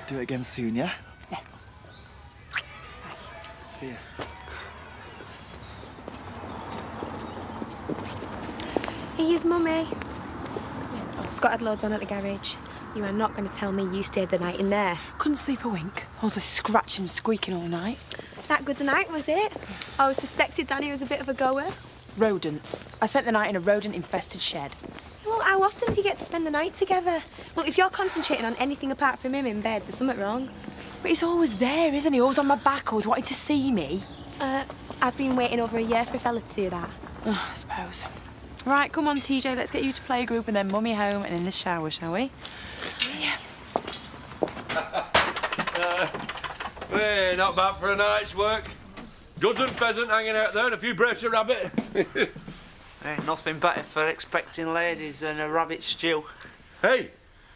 Do it again soon, yeah? Yeah. Bye. See ya. Here's Mummy. Scott had loads on at the garage. You are not going to tell me you stayed the night in there. Couldn't sleep a wink. All the scratching and squeaking all night. That good a night, was it? I always suspected Danny was a bit of a goer. Rodents. I spent the night in a rodent-infested shed. Well, how often do you get to spend the night together? Look, if you're concentrating on anything apart from him in bed, there's something wrong. But he's always there, isn't he? Always on my back, always wanting to see me. I've been waiting over a year for a fella to do that. Oh, I suppose. Right, come on, TJ, let's get you to playgroup and then Mummy home and in the shower, shall we? Yeah. Hey, not bad for a night's work. Dozen pheasant hanging out there and a few brace of rabbit. Ain't nothing better for expecting ladies than a rabbit stew. Hey,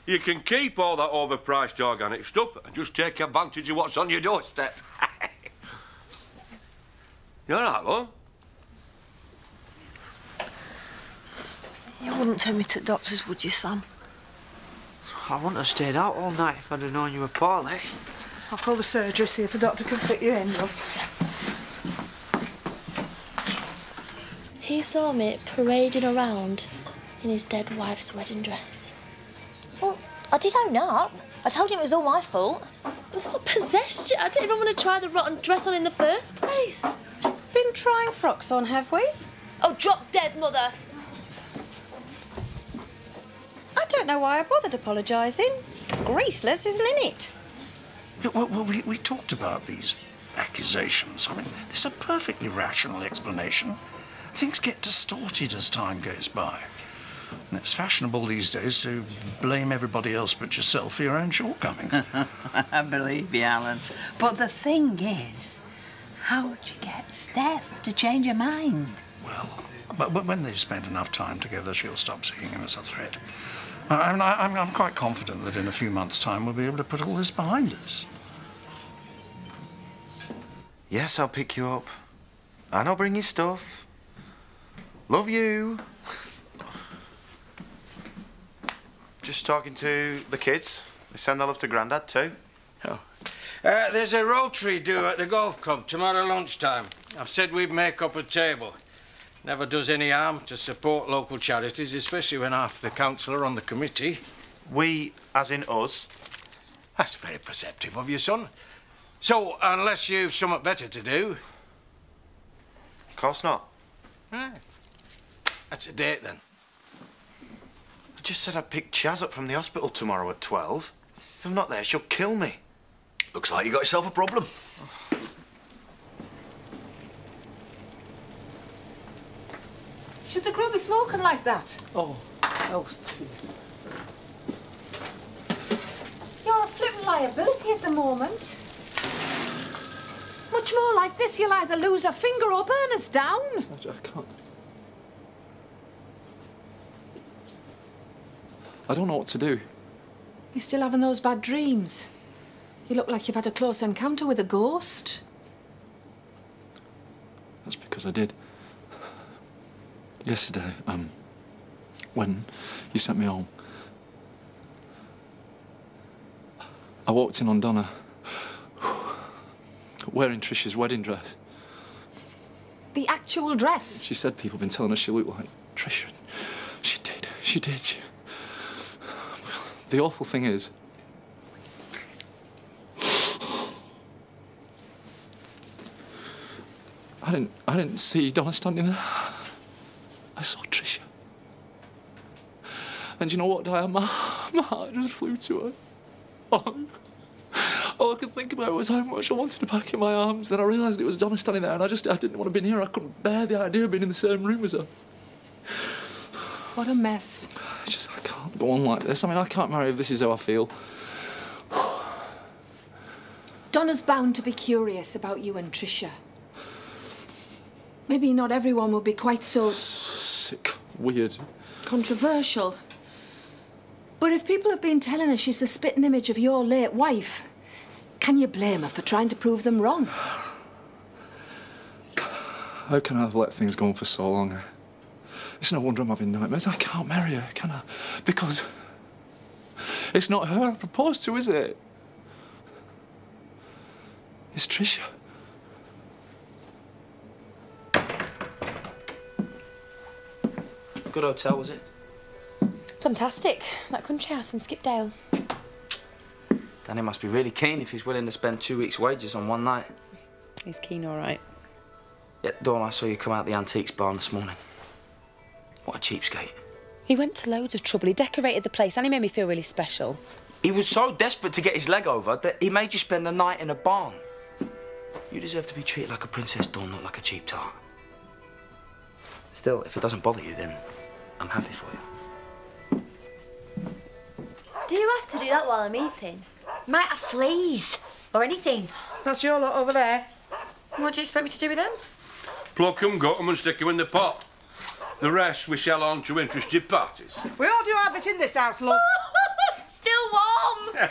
you can keep all that overpriced organic stuff and just take advantage of what's on your doorstep. You all right, love? You wouldn't take me to the doctor's, would you, Sam? I wouldn't have stayed out all night if I'd have known you were poorly. I'll call the surgery, see if the doctor can fit you in, love. He saw me parading around in his dead wife's wedding dress. Well, I did own up. I told him it was all my fault. What possessed you? I didn't even want to try the rotten dress on in the first place. Been trying frocks on, have we? Oh, drop dead, Mother. I don't know why I bothered apologising. Graceless, isn't it? Yeah, well, we talked about these accusations. I mean, there's a perfectly rational explanation. Things get distorted as time goes by. And it's fashionable these days to blame everybody else but yourself for your own shortcomings. I believe you, Alan. But the thing is, how'd you get Steph to change her mind? Well, but when they've spent enough time together, she'll stop seeing him as a threat. I'm quite confident that in a few months' time we'll be able to put all this behind us. Yes, I'll pick you up. And I'll bring you stuff. Love you. Just talking to the kids. They send their love to Grandad too. Oh. There's a Rotary due at the golf club tomorrow lunchtime. I've said we'd make up a table. Never does any harm to support local charities, especially when half the council are on the committee. We, as in us? That's very perceptive of you, son. So, unless you've something better to do... Of course not. Right. That's a date, then. I just said I'd pick Chaz up from the hospital tomorrow at 12. If I'm not there, she'll kill me. Looks like you got yourself a problem. Should the crew be smoking like that? Oh, else too. You're a flippin' liability at the moment. Much more like this, you'll either lose a finger or burn us down. I can't. I don't know what to do. You're still having those bad dreams. You look like you've had a close encounter with a ghost. That's because I did. Yesterday, when you sent me home, I walked in on Donna wearing Trish's wedding dress. The actual dress? She said people have been telling us she looked like Trish. She did. She did. The awful thing is, I didn't see Donna standing there. I saw Trisha. And you know what, Diane? My heart just flew to her. All I could think about was how much I wanted to pack in my arms. Then I realised it was Donna standing there, and I didn't want to be near her. I couldn't bear the idea of being in the same room as her. What a mess. I can't go on like this. I mean, I can't marry if this is how I feel. Donna's bound to be curious about you and Trisha. Maybe not everyone will be quite so... sick, weird. Controversial. But if people have been telling her she's the spitting image of your late wife, can you blame her for trying to prove them wrong? How can I have let things go on for so long? It's no wonder I'm having nightmares. I can't marry her, can I? Because it's not her I proposed to, is it? It's Tricia. Good hotel, was it? Fantastic. That country house in Skipdale. Danny must be really keen if he's willing to spend 2 weeks' wages on one night. He's keen, all right. Yeah, Dawn, I saw you come out the antiques barn this morning. What a cheapskate. He went to loads of trouble. He decorated the place and he made me feel really special. He was so desperate to get his leg over that he made you spend the night in a barn. You deserve to be treated like a princess, Dawn, not like a cheap tart. Still, if it doesn't bother you, then I'm happy for you. Do you have to do that while I'm eating? Might have fleas or anything. That's your lot over there. What do you expect me to do with them? Pluck 'em, gut 'em and stick 'em in the pot. The rest we sell on to interested parties. We all do our bit in this house, love. Still warm.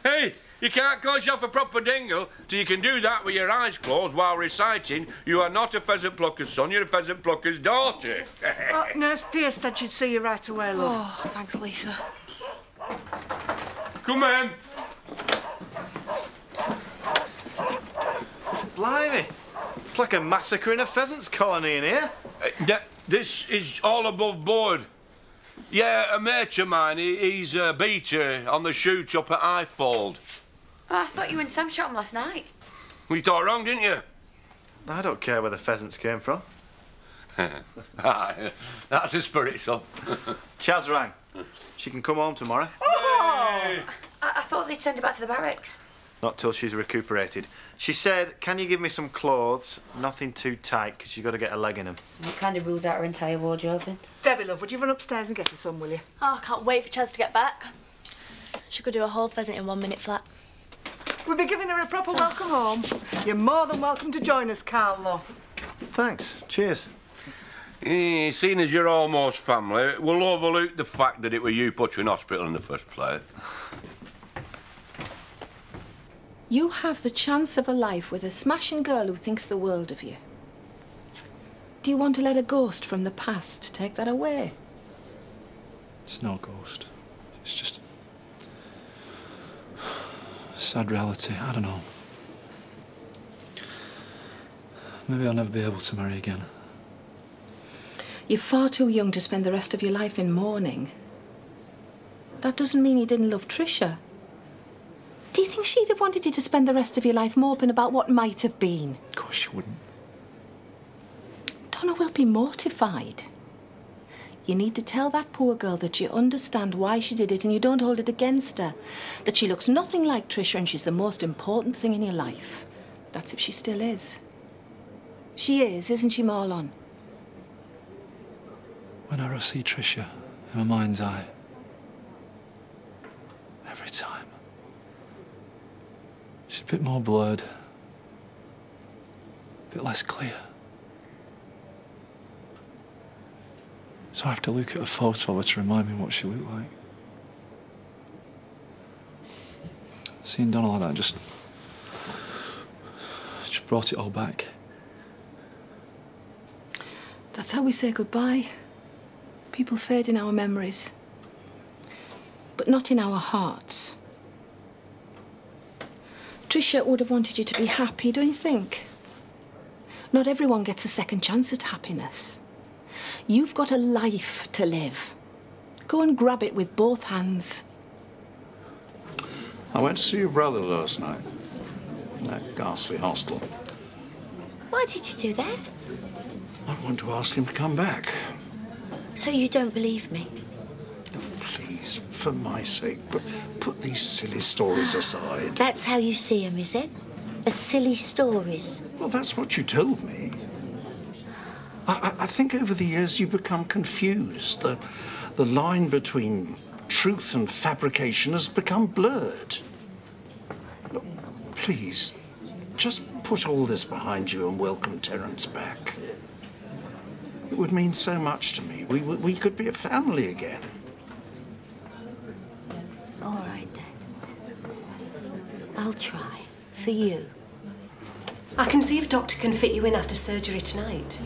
Hey, you can't call yourself a proper dingle till you can do that with your eyes closed while reciting, "You are not a pheasant plucker's son, you're a pheasant plucker's daughter." Nurse Pierce said she'd see you right away, love. Oh, thanks, Lisa. Come in. Blimey. It's like a massacre in a pheasants colony in here. This is all above board. Yeah, a mate of mine, he's a beater on the shoot up at Highfold. Oh, I thought you and Sam shot him last night. Well, you thought wrong, didn't you? I don't care where the pheasants came from. That's the spirit, son. Chaz rang. She can come home tomorrow. Oh! I thought they'd send her back to the barracks. Not till she's recuperated. She said, can you give me some clothes? Nothing too tight, because you've got to get a leg in them. What kind of rules out her entire wardrobe then? Debbie, love, would you run upstairs and get her some, will you? Oh, I can't wait for Chaz to get back. She could do a whole pheasant in 1 minute flat. We'll be giving her a proper welcome home. You're more than welcome to join us, Carl, love. Thanks. Cheers. Seeing as you're almost family, we'll overlook the fact that it were you put you in hospital in the first place. You have the chance of a life with a smashing girl who thinks the world of you. Do you want to let a ghost from the past take that away? It's no ghost. It's just a sad reality. I don't know. Maybe I'll never be able to marry again. You're far too young to spend the rest of your life in mourning. That doesn't mean you didn't love Tricia. Do you think she'd have wanted you to spend the rest of your life moping about what might have been? Of course she wouldn't. Donna will be mortified. You need to tell that poor girl that you understand why she did it and you don't hold it against her. That she looks nothing like Tricia and she's the most important thing in your life. That's if she still is. She is, isn't she, Marlon? Whenever I see Tricia in my mind's eye, every time, she's a bit more blurred, a bit less clear. So I have to look at a photo of her to remind me what she looked like. Seeing Donna like that just brought it all back. That's how we say goodbye. People fade in our memories, but not in our hearts. Tricia would have wanted you to be happy, don't you think? Not everyone gets a second chance at happiness. You've got a life to live. Go and grab it with both hands. I went to see your brother last night in that ghastly hostel. Why did you do that? I want to ask him to come back. So you don't believe me? Oh, please, for my sake, put these silly stories aside. That's how you see him, is it? As silly stories? Well, that's what you told me. I think over the years you've become confused. The line between truth and fabrication has become blurred. Look, please, just put all this behind you and welcome Terence back. It would mean so much to me. We could be a family again. All right, Dad. I'll try. For you. I can see if Doctor can fit you in after surgery tonight.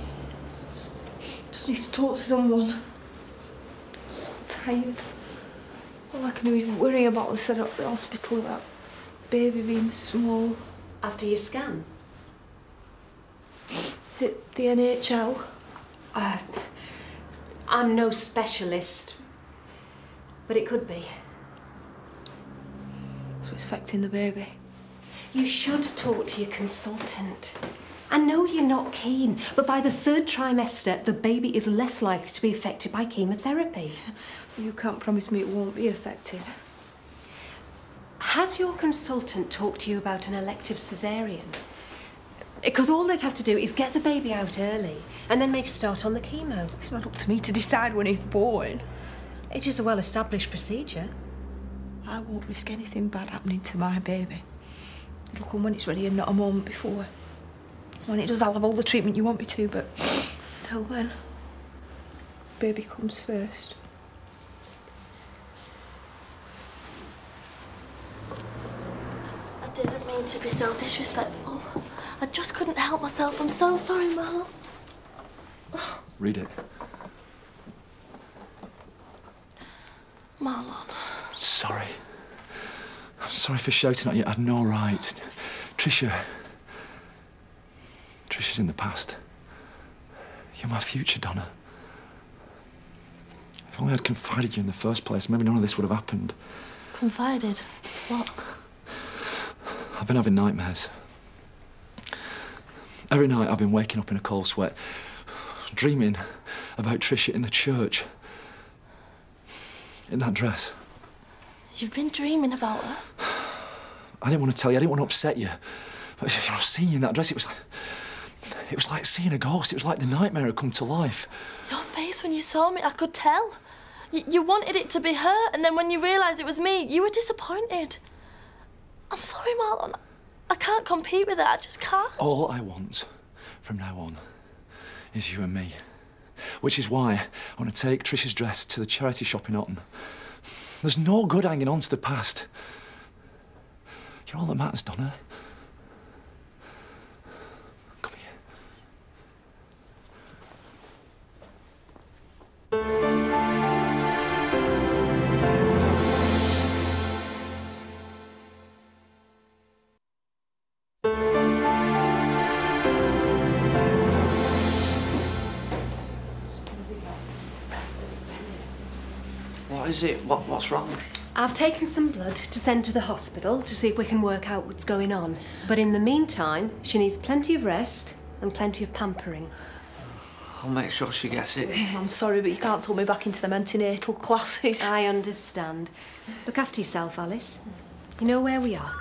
Just need to talk to someone. I'm so tired. All I can do is worry about the setup at the hospital, about baby being small. After your scan? Is it the NHL? I'm no specialist, but it could be. So it's affecting the baby. You should talk to your consultant. I know you're not keen, but by the 3rd trimester, the baby is less likely to be affected by chemotherapy. You can't promise me it won't be affected. Has your consultant talked to you about an elective caesarean? Because all they'd have to do is get the baby out early and then make a start on the chemo. It's not up to me to decide when he's born. It is a well-established procedure. I won't risk anything bad happening to my baby. It'll come when it's ready and not a moment before. When it does, I'll have all the treatment you want me to, but till then, baby comes first. I didn't mean to be so disrespectful. I just couldn't help myself. I'm so sorry, Marlon. Read it. Marlon. Sorry. I'm sorry for shouting at you. I had no right. Trisha's in the past. You're my future, Donna. If only I'd confided you in the first place, maybe none of this would have happened. Confided? What? I've been having nightmares. Every night I've been waking up in a cold sweat, dreaming about Trisha in the church. In that dress. You've been dreaming about her? I didn't want to tell you, I didn't want to upset you. But, you know, seeing you in that dress, it was like seeing a ghost. It was like the nightmare had come to life. Your face when you saw me, I could tell. You wanted it to be her, and then when you realised it was me, you were disappointed. I'm sorry, Marlon. I can't compete with it. I just can't. All I want from now on is you and me. Which is why I want to take Trisha's dress to the charity shop in Otten. There's no good hanging on to the past. You're all that matters, Donna. Come here. What is it? What's wrong? I've taken some blood to send to the hospital to see if we can work out what's going on. But in the meantime, she needs plenty of rest and plenty of pampering. I'll make sure she gets it. I'm sorry, but you can't throw me back into them antenatal classes. I understand. Look after yourself, Alice. You know where we are.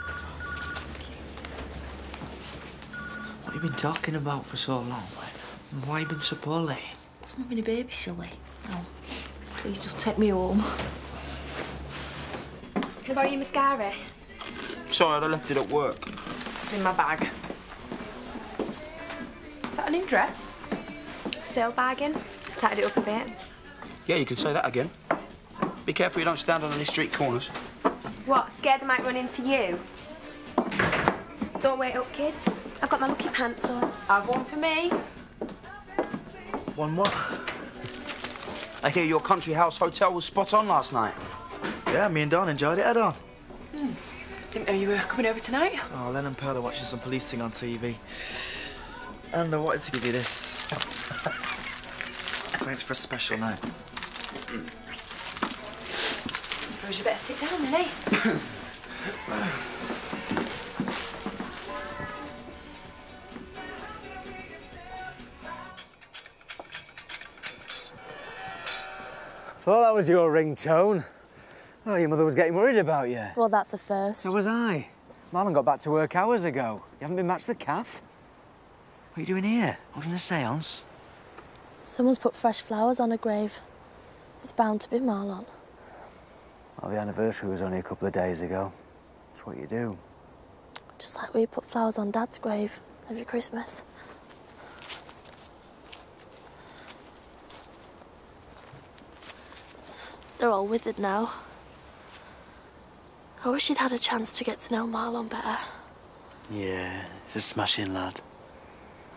What have you been talking about for so long? Why have you been so poorly? It's not been a baby, silly. No. Please just take me home. Can I borrow your mascara? Sorry, I left it at work. It's in my bag. Is that a new dress? Sale bargain. Tied it up a bit. Yeah, you can say that again. Be careful you don't stand on any street corners. What, scared I might run into you? Don't wait up, kids. I've got my lucky pants on. Have one for me. One what? I hear your country house hotel was spot on last night. Yeah, me and Don enjoyed it, Don. Didn't know you were coming over tonight. Oh, Len and Pearl are watching some police thing on TV. And I wanted to give you this. Thanks for a special night. Suppose you better sit down then, eh? Thought that was your ringtone. Oh, your mother was getting worried about you. Well, that's a first. So was I. Marlon got back to work hours ago. You haven't been back to the cafe? What are you doing here? Holding a séance? Someone's put fresh flowers on a grave. It's bound to be Marlon. Well, the anniversary was only a couple of days ago. That's what you do. Just like we put flowers on Dad's grave every Christmas. They're all withered now. I wish you'd had a chance to get to know Marlon better. Yeah, he's a smashing lad.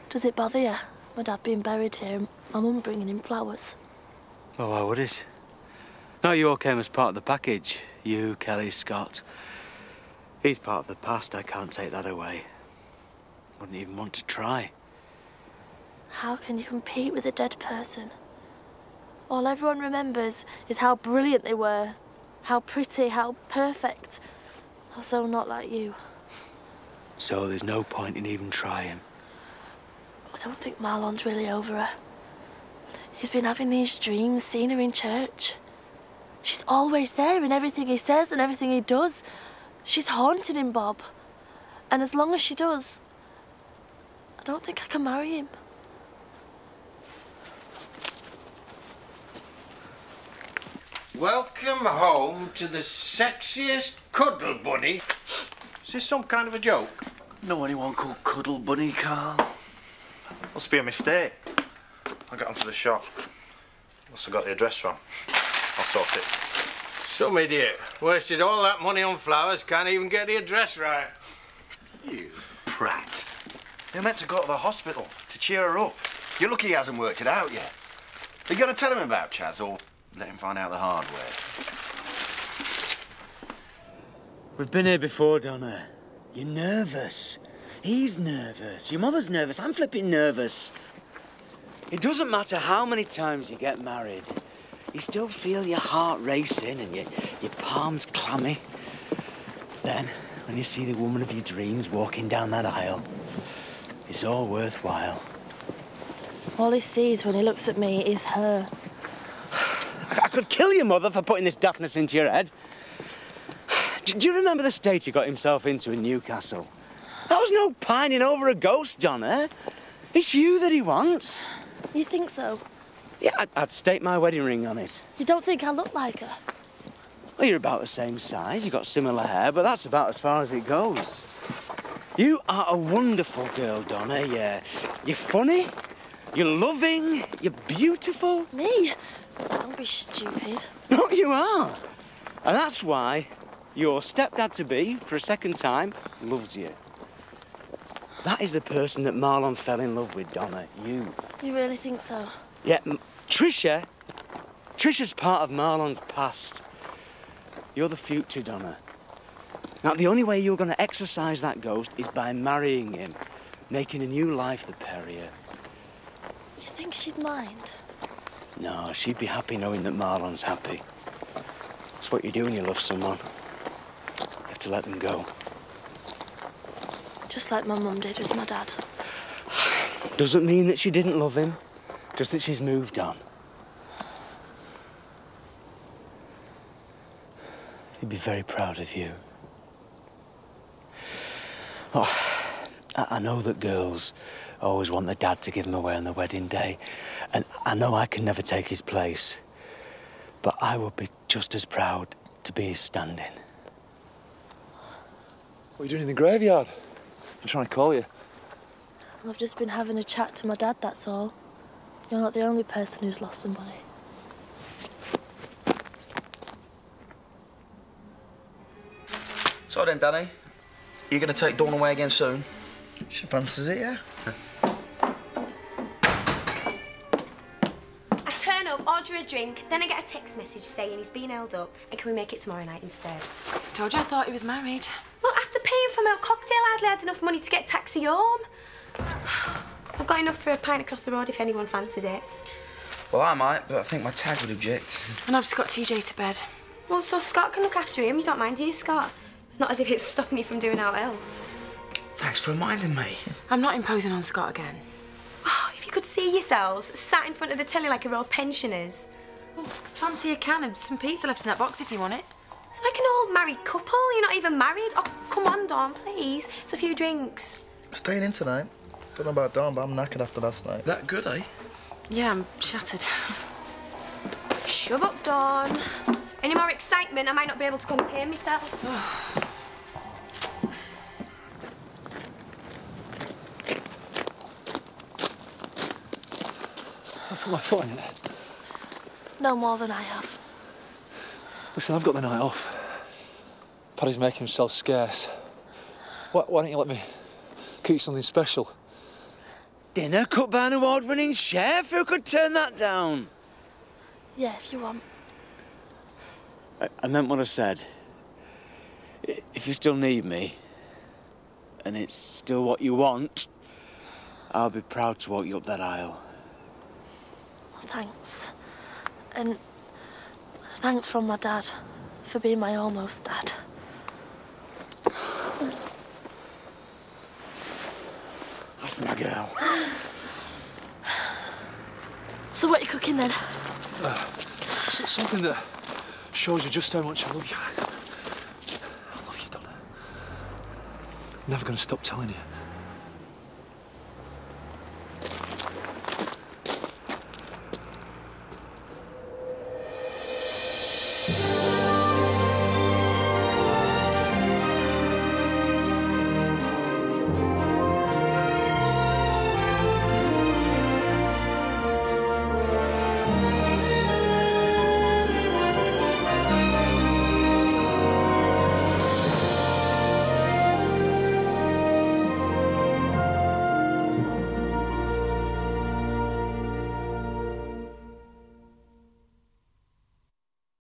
Does it bother you, my dad being buried here and my mum bringing him flowers? Oh, why would it? No, you all came as part of the package. You, Kelly, Scott. He's part of the past. I can't take that away. Wouldn't even want to try. How can you compete with a dead person? All everyone remembers is how brilliant they were, how pretty, how perfect. Also not like you. So there's no point in even trying. I don't think Marlon's really over her. He's been having these dreams, seeing her in church. She's always there in everything he says and everything he does. She's haunted him, Bob. And as long as she does, I don't think I can marry him. Welcome home to the sexiest cuddle bunny. Is this some kind of a joke? Know anyone called Cuddle Bunny, Carl? Must be a mistake. I'll get onto the shop. Must have got the address wrong. I'll sort it. Some idiot wasted all that money on flowers, can't even get the address right. You prat. They're meant to go to the hospital to cheer her up. You're lucky he hasn't worked it out yet. Are you going to tell him about Chaz or let him find out the hard way? We've been here before, Donna. You're nervous. He's nervous. Your mother's nervous. I'm flipping nervous. It doesn't matter how many times you get married. You still feel your heart racing and your palms clammy. Then, when you see the woman of your dreams walking down that aisle, it's all worthwhile. All he sees when he looks at me is her. I could kill your mother for putting this daftness into your head. Do you remember the state he got himself into in Newcastle? That was no pining over a ghost, Donna. It's you that he wants. You think so? Yeah, I'd stake my wedding ring on it. You don't think I look like her? Well, you're about the same size, you've got similar hair, but that's about as far as it goes. You are a wonderful girl, Donna. You're funny, you're loving, you're beautiful. Me? Don't be stupid. No, you are. And that's why your stepdad-to-be, for a second time, loves you. That is the person that Marlon fell in love with, Donna, you. You really think so? Yeah, Trisha's part of Marlon's past. You're the future, Donna. Now, the only way you're going to exorcise that ghost is by marrying him, making a new life the pair of you. You think she'd mind? No, she'd be happy knowing that Marlon's happy. That's what you do when you love someone. You have to let them go. Just like my mum did with my dad. Doesn't mean that she didn't love him, just that she's moved on. He'd be very proud of you. Oh, I know that girls always want their dad to give them away on their wedding day, and I know I can never take his place, but I would be just as proud to be his stand-in. What are you doing in the graveyard? I'm trying to call you. I've just been having a chat to my dad, that's all. You're not the only person who's lost somebody. So then, Danny, you going to take Dawn away again soon? She fancies it, yeah. I turn up, order a drink, then I get a text message saying he's been held up and can we make it tomorrow night instead? Told you I thought he was married. Look, after paying for my cocktail, I hardly had enough money to get a taxi home. I've got enough for a pint across the road if anyone fancies it. Well, I might, but I think my tag would object. And I've just got TJ to bed. Well, so Scott can look after him. You don't mind, do you, Scott? Not as if it's stopping you from doing out else. Thanks for reminding me. I'm not imposing on Scott again. Oh, if you could see yourselves sat in front of the telly like a row of pensioners. Well, fancy a can and some pizza left in that box if you want it. Like an old married couple. You're not even married. Oh, come on, Dawn, please. It's a few drinks. Staying in tonight. Don't know about Dawn, but I'm knackered after last night. That good, eh? Yeah, I'm shattered. Shove up, Dawn. Any more excitement, I might not be able to contain myself. I put my foot in it. No more than I have. Listen, I've got the night off. Paddy's making himself scarce. Why don't you let me cook you something special? Dinner cooked by an award-winning chef? Who could turn that down? Yeah, if you want. I meant what I said. If you still need me, and it's still what you want, I'll be proud to walk you up that aisle. Well, thanks. And thanks from my dad for being my almost dad. That's my girl. So what are you cooking then? Something that shows you just how much I love you. I love you, Donna. I'm never going to stop telling you.